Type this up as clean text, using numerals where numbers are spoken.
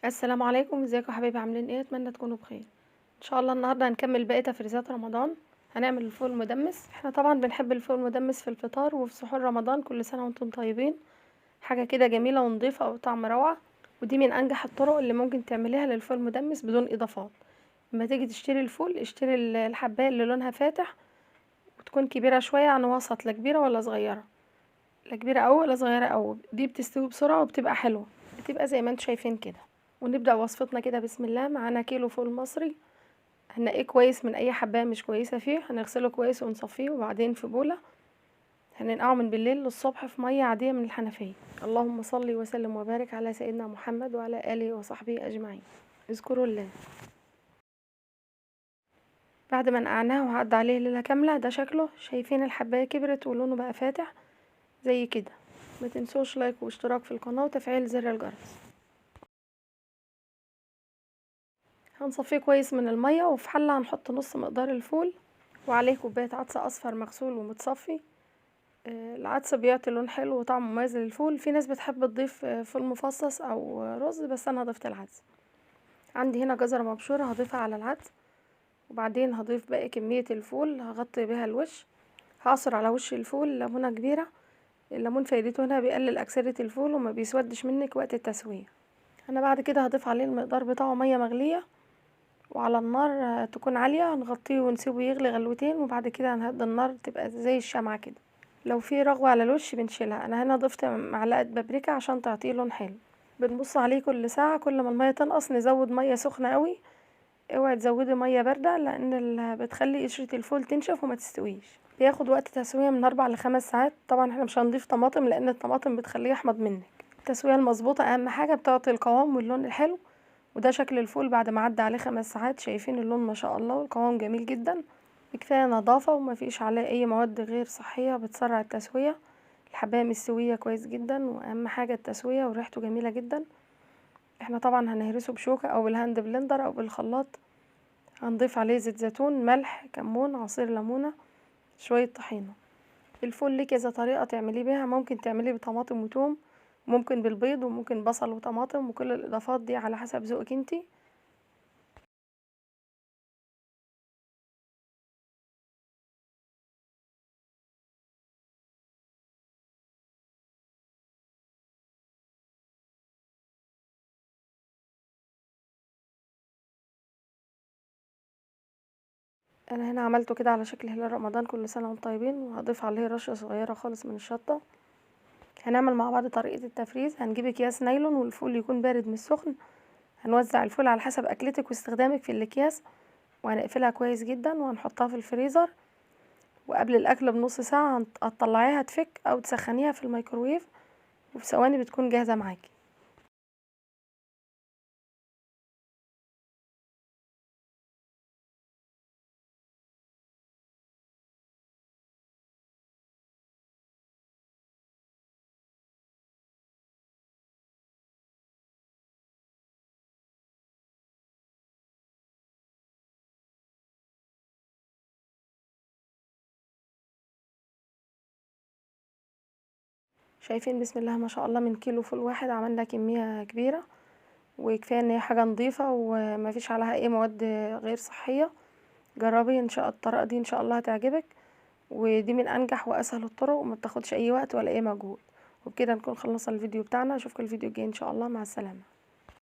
السلام عليكم، ازيكم يا حبايبي؟ عاملين ايه؟ اتمنى تكونوا بخير. ان شاء الله النهارده هنكمل بقيه تفريزات رمضان. هنعمل الفول المدمس. احنا طبعا بنحب الفول المدمس في الفطار وفي سحور رمضان. كل سنه وانتم طيبين. حاجه كده جميله ونضيفه وطعم روعه. ودي من انجح الطرق اللي ممكن تعمليها للفول المدمس بدون اضافات. لما تيجي تشتري الفول اشتري الحبايه اللي لونها فاتح وتكون كبيره شويه عن وسط، لا كبيره ولا صغيره، لا كبيره أوي ولا صغيره أوي. دي بتستوي بسرعه وبتبقى حلوه، بتبقى زي ما انتم شايفين كده. ونبدأ وصفتنا كده. بسم الله. معانا كيلو فول مصري. هنقيه كويس من اي حبايه مش كويسه فيه. هنغسله كويس ونصفيه، وبعدين في بوله هننقعه من بالليل للصبح في ميه عاديه من الحنفيه. اللهم صل وسلم وبارك على سيدنا محمد وعلى اله وصحبه اجمعين. اذكروا الله. بعد ما نقعناه وعدى عليه ليله كامله، ده شكله. شايفين الحبايه كبرت ولونه بقى فاتح زي كده. ما تنسوش لايك واشتراك في القناه وتفعيل زر الجرس. هنصفيه كويس من الميه، وفي حله هنحط نص مقدار الفول وعليه كوبايه عدس اصفر مغسول ومتصفي. العدس بيعطي لون حلو وطعم مميز للفول. في ناس بتحب تضيف فول مفصص او رز، بس انا ضفت العدس. عندي هنا جزرة مبشورة هضيفها على العدس، وبعدين هضيف باقي كمية الفول هغطي بيها الوش. هعصر على وش الفول ليمونة كبيرة. الليمون فايدته هنا بيقلل اكسدة الفول وما بيسودش منك وقت التسوية. انا بعد كده هضيف عليه المقدار بتاعه مية مغلية، وعلى النار تكون عالية. هنغطيه ونسيبه يغلي غلوتين، وبعد كده هنهدي النار تبقى زي الشمعة كده. لو في رغوة على الوش بنشيلها. انا هنا ضفت معلقة بابريكا عشان تعطيه لون حلو. بنبص عليه كل ساعة، كل ما المية تنقص نزود مية سخنة قوي. اوعي تزودي مية باردة، لان بتخلي قشرة الفول تنشف وما تستويش. بياخد وقت تسوية من 4 ل5 ساعات. طبعا احنا مش هنضيف طماطم لان الطماطم بتخليه يحمض منك. التسوية المظبوطة اهم حاجة، بتعطي القوام واللون الحلو. وده شكل الفول بعد ما عدى عليه 5 ساعات. شايفين اللون ما شاء الله، والقوام جميل جدا. بكفاية نظافة وما فيش عليه اي مواد غير صحية بتسرع التسوية. الحباية مستوية كويس جدا، واهم حاجة التسوية، وريحته جميلة جدا. احنا طبعا هنهرسه بشوكة او بالهاند بلندر او بالخلاط. هنضيف عليه زيت زيتون، ملح، كمون، عصير ليمونة، شوية طحينة. الفول ليه كذا طريقة تعمليه بيها. ممكن تعمليه بطماطم وتوم، ممكن بالبيض، وممكن بصل وطماطم، وكل الاضافات دي على حسب ذوقك انتي. انا هنا عملته كده على شكل هلال رمضان. كل سنه وانتم طيبين. وهضيف عليه رشه صغيره خالص من الشطه. هنعمل مع بعض طريقه التفريز. هنجيب اكياس نايلون والفول يكون بارد مش سخن. هنوزع الفول على حسب اكلتك واستخدامك في الاكياس، وهنقفلها كويس جدا وهنحطها في الفريزر. وقبل الاكل بنص ساعه هتطلعيها تفك او تسخنيها في الميكروويف، وفي ثواني بتكون جاهزه معاكي. شايفين بسم الله ما شاء الله، من كيلو فول واحد عملنا كميه كبيره. وكفايه ان هي حاجه نظيفه ومفيش عليها اي مواد غير صحيه. جربي ان شاء الطريقه دي ان شاء الله هتعجبك. ودي من انجح واسهل الطرق، وما بتاخدش اي وقت ولا اي مجهود. وبكده نكون خلصنا الفيديو بتاعنا. اشوفكم الفيديو الجاي ان شاء الله. مع السلامه.